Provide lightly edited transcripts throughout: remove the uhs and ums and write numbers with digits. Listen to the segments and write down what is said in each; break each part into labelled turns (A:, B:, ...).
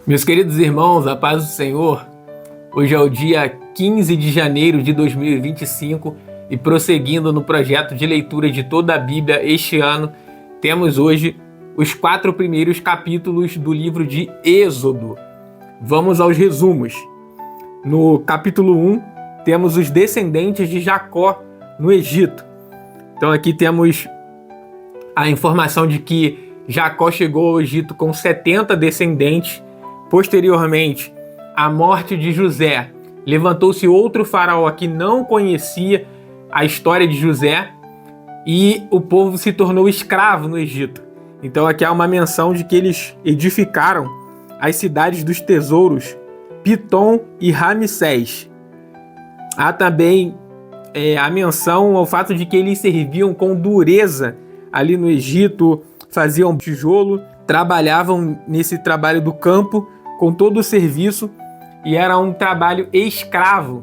A: Meus queridos irmãos, a paz do Senhor, hoje é o dia 15 de janeiro de 2025 e prosseguindo no projeto de leitura de toda a Bíblia este ano, temos hoje os 4 primeiros capítulos do livro de Êxodo. Vamos aos resumos. No capítulo 1, temos os descendentes de Jacó no Egito. Então aqui temos a informação de que Jacó chegou ao Egito com 70 descendentes. Posteriormente, à morte de José, levantou-se outro faraó que não conhecia a história de José e o povo se tornou escravo no Egito. Então aqui há uma menção de que eles edificaram as cidades dos tesouros, Pitom e Ramsés. Há também a menção ao fato de que eles serviam com dureza ali no Egito, faziam tijolo, trabalhavam nesse trabalho do campo, com todo o serviço, e era um trabalho escravo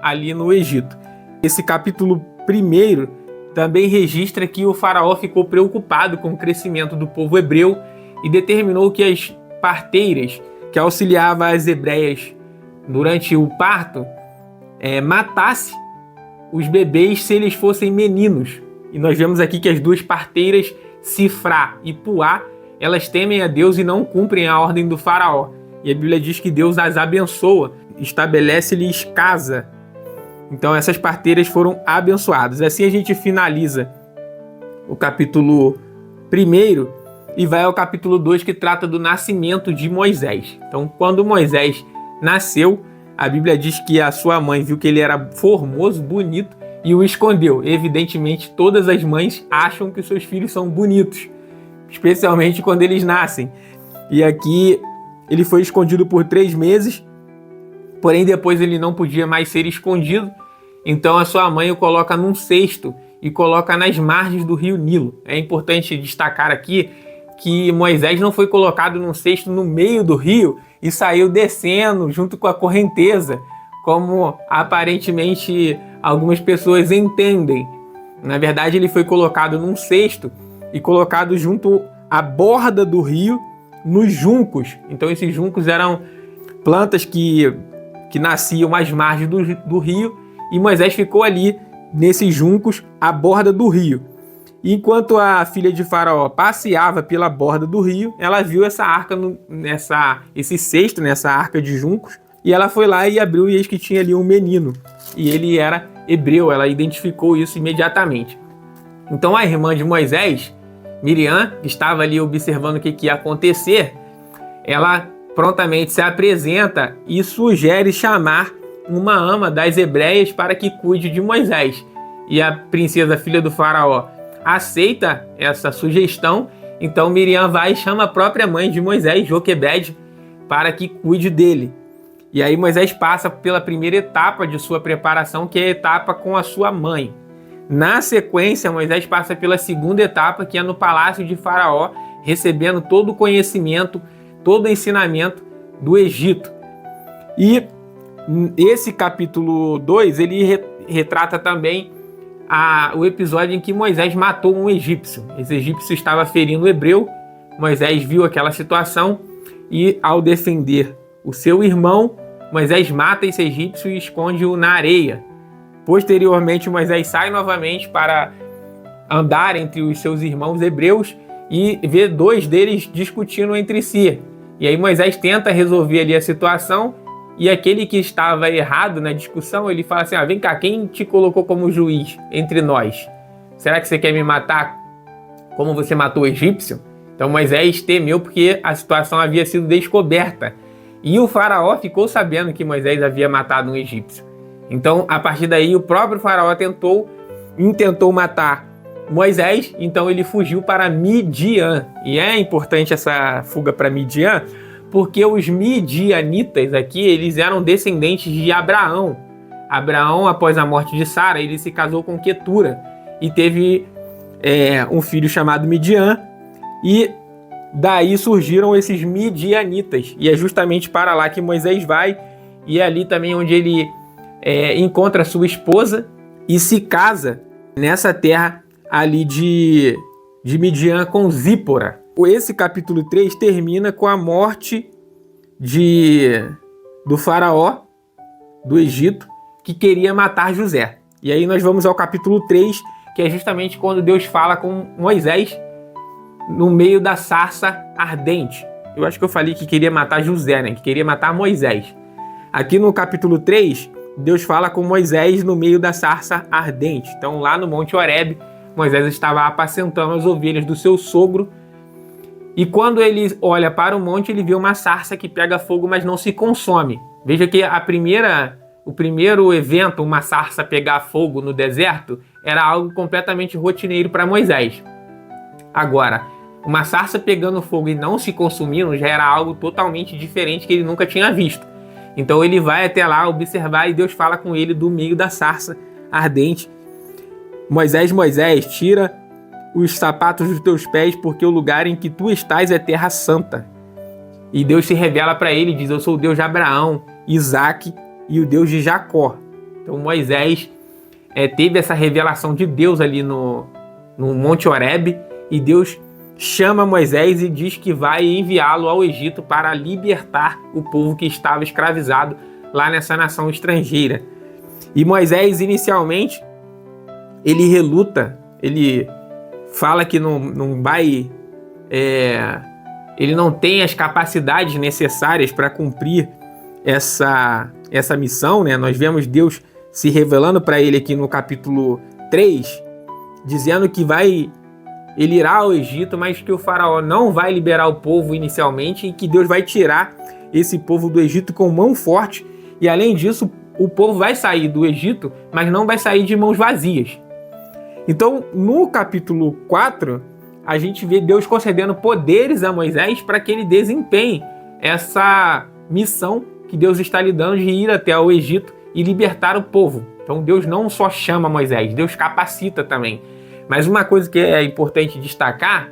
A: ali no Egito. Esse capítulo 1 também registra que o faraó ficou preocupado com o crescimento do povo hebreu e determinou que as parteiras que auxiliavam as hebreias durante o parto matasse os bebês se eles fossem meninos. E nós vemos aqui que as duas parteiras, Sifrá e Puá, elas temem a Deus e não cumprem a ordem do faraó. E a Bíblia diz que Deus as abençoa, estabelece-lhes casa. Então essas parteiras foram abençoadas. Assim a gente finaliza o capítulo 1 e vai ao capítulo 2, que trata do nascimento de Moisés. Então quando Moisés nasceu, a Bíblia diz que a sua mãe viu que ele era formoso, bonito, e o escondeu. Evidentemente, todas as mães acham que seus filhos são bonitos, especialmente quando eles nascem. E aqui ele foi escondido por 3 meses, porém depois ele não podia mais ser escondido, então a sua mãe o coloca num cesto e coloca nas margens do rio Nilo. É importante destacar aqui que Moisés não foi colocado num cesto no meio do rio e saiu descendo junto com a correnteza, como aparentemente algumas pessoas entendem. Na verdade, ele foi colocado num cesto e colocado junto à borda do rio, nos juncos. Então esses juncos eram plantas que nasciam às margens do rio, e Moisés ficou ali nesses juncos à borda do rio. Enquanto a filha de Faraó passeava pela borda do rio, ela viu essa arca, esse cesto, nessa arca de juncos, e ela foi lá e abriu, e eis que tinha ali um menino, e ele era hebreu. Ela identificou isso imediatamente. Então a irmã de Moisés, Miriam, que estava ali observando o que ia acontecer, ela prontamente se apresenta e sugere chamar uma ama das hebreias para que cuide de Moisés. E a princesa, filha do faraó, aceita essa sugestão. Então Miriam vai e chama a própria mãe de Moisés, Joquebede, para que cuide dele. E aí Moisés passa pela primeira etapa de sua preparação, que é a etapa com a sua mãe. Na sequência, Moisés passa pela segunda etapa, que é no palácio de Faraó, recebendo todo o conhecimento, todo o ensinamento do Egito. E esse capítulo 2, ele retrata também o episódio em que Moisés matou um egípcio. Esse egípcio estava ferindo o hebreu. Moisés viu aquela situação e, ao defender o seu irmão, Moisés mata esse egípcio e esconde-o na areia. Posteriormente, Moisés sai novamente para andar entre os seus irmãos hebreus e vê 2 deles discutindo entre si. E aí Moisés tenta resolver ali a situação, e aquele que estava errado na discussão, ele fala assim: vem cá, quem te colocou como juiz entre nós? Será que você quer me matar como você matou o egípcio? Então Moisés temeu, porque a situação havia sido descoberta. E o faraó ficou sabendo que Moisés havia matado um egípcio. Então, a partir daí, o próprio faraó intentou matar Moisés, então ele fugiu para Midian. E é importante essa fuga para Midian, porque os midianitas aqui, eles eram descendentes de Abraão. Abraão, após a morte de Sara, ele se casou com Quetura e teve um filho chamado Midian, e daí surgiram esses midianitas. E é justamente para lá que Moisés vai, e é ali também onde ele encontra sua esposa e se casa nessa terra ali de Midian com Zípora. Esse capítulo 3 termina com a morte do faraó do Egito, que queria matar José. E aí nós vamos ao capítulo 3, que é justamente quando Deus fala com Moisés no meio da sarça ardente. Eu acho que eu falei que queria matar José, né? Que queria matar Moisés. Aqui no capítulo 3, Deus fala com Moisés no meio da sarça ardente. Então, lá no Monte Horebe, Moisés estava apacentando as ovelhas do seu sogro. E quando ele olha para o monte, ele vê uma sarça que pega fogo, mas não se consome. Veja que o primeiro evento, uma sarça pegar fogo no deserto, era algo completamente rotineiro para Moisés. Agora, uma sarça pegando fogo e não se consumindo já era algo totalmente diferente que ele nunca tinha visto. Então ele vai até lá observar e Deus fala com ele do meio da sarça ardente. Moisés, tira os sapatos dos teus pés, porque o lugar em que tu estás é terra santa. E Deus se revela para ele e diz: eu sou o Deus de Abraão, Isaque e o Deus de Jacó. Então Moisés teve essa revelação de Deus ali no Monte Horebe, e Deus chama Moisés e diz que vai enviá-lo ao Egito para libertar o povo que estava escravizado lá nessa nação estrangeira. E Moisés, inicialmente, ele reluta, ele fala que não vai, ele não tem as capacidades necessárias para cumprir essa missão, né? Nós vemos Deus se revelando para ele aqui no capítulo 3, dizendo que ele irá ao Egito, mas que o faraó não vai liberar o povo inicialmente e que Deus vai tirar esse povo do Egito com mão forte. E além disso, o povo vai sair do Egito, mas não vai sair de mãos vazias. Então, no capítulo 4, a gente vê Deus concedendo poderes a Moisés para que ele desempenhe essa missão que Deus está lhe dando de ir até o Egito e libertar o povo. Então, Deus não só chama Moisés, Deus capacita também. Mas uma coisa que é importante destacar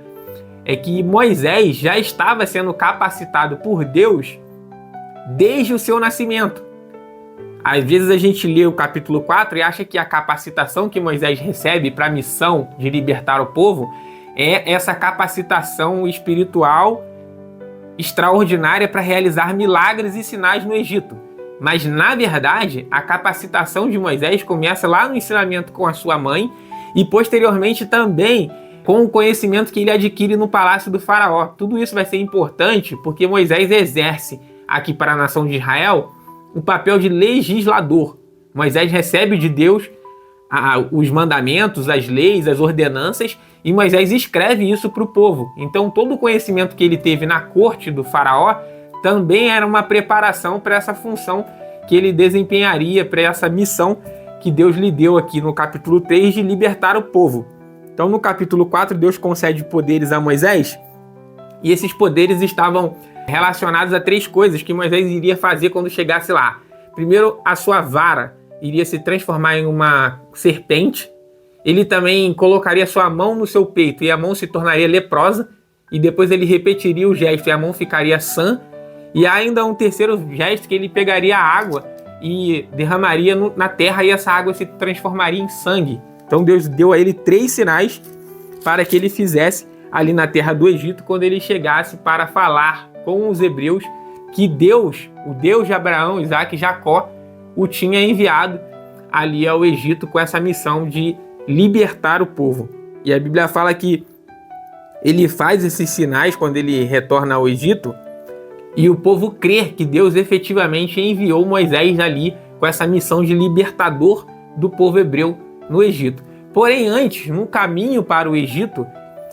A: é que Moisés já estava sendo capacitado por Deus desde o seu nascimento. Às vezes a gente lê o capítulo 4 e acha que a capacitação que Moisés recebe para a missão de libertar o povo é essa capacitação espiritual extraordinária para realizar milagres e sinais no Egito. Mas, na verdade, a capacitação de Moisés começa lá no ensinamento com a sua mãe e, posteriormente, também com o conhecimento que ele adquire no palácio do faraó. Tudo isso vai ser importante porque Moisés exerce aqui para a nação de Israel o papel de legislador. Moisés recebe de Deus os mandamentos, as leis, as ordenanças, e Moisés escreve isso para o povo. Então, todo o conhecimento que ele teve na corte do faraó também era uma preparação para essa função que ele desempenharia, para essa missão que Deus lhe deu aqui no capítulo 3 de libertar o povo. Então, no capítulo 4, Deus concede poderes a Moisés, e esses poderes estavam relacionados a 3 coisas que Moisés iria fazer quando chegasse lá. Primeiro, a sua vara iria se transformar em uma serpente. Ele também colocaria sua mão no seu peito e a mão se tornaria leprosa, e depois ele repetiria o gesto e a mão ficaria sã. E há ainda um terceiro gesto, que ele pegaria a água e derramaria na terra, e essa água se transformaria em sangue. Então Deus deu a ele 3 sinais para que ele fizesse ali na terra do Egito, quando ele chegasse para falar com os hebreus que Deus, o Deus de Abraão, Isaque e Jacó, o tinha enviado ali ao Egito com essa missão de libertar o povo. E a Bíblia fala que ele faz esses sinais quando ele retorna ao Egito, e o povo crê que Deus efetivamente enviou Moisés ali com essa missão de libertador do povo hebreu no Egito. Porém, antes, no caminho para o Egito,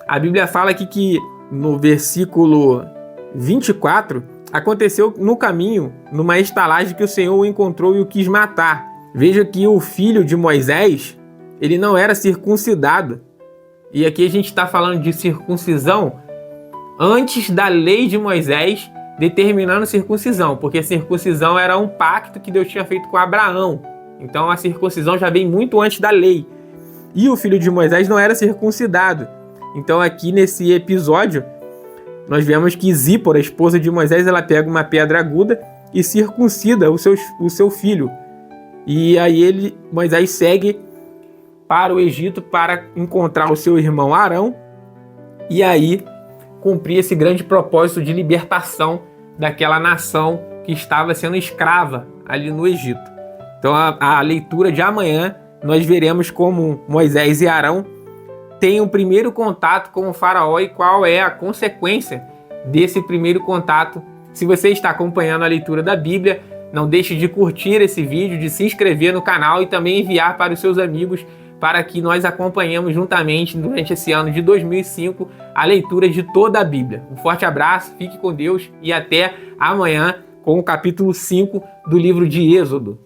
A: a Bíblia fala aqui que no versículo 24, aconteceu no caminho, numa estalagem, que o Senhor o encontrou e o quis matar. Veja que o filho de Moisés, ele não era circuncidado. E aqui a gente está falando de circuncisão antes da lei de Moisés determinando circuncisão, porque circuncisão era um pacto que Deus tinha feito com Abraão. Então a circuncisão já vem muito antes da lei. E o filho de Moisés não era circuncidado. Então aqui nesse episódio, nós vemos que Zípora, a esposa de Moisés, ela pega uma pedra aguda e circuncida o seu filho. E aí Moisés segue para o Egito para encontrar o seu irmão Arão e aí cumprir esse grande propósito de libertação daquela nação que estava sendo escrava ali no Egito. Então a leitura de amanhã nós veremos como Moisés e Arão têm o primeiro contato com o faraó e qual é a consequência desse primeiro contato. Se você está acompanhando a leitura da Bíblia, não deixe de curtir esse vídeo, de se inscrever no canal e também enviar para os seus amigos para que nós acompanhemos juntamente durante esse ano de 2005 a leitura de toda a Bíblia. Um forte abraço, fique com Deus e até amanhã com o capítulo 5 do livro de Êxodo.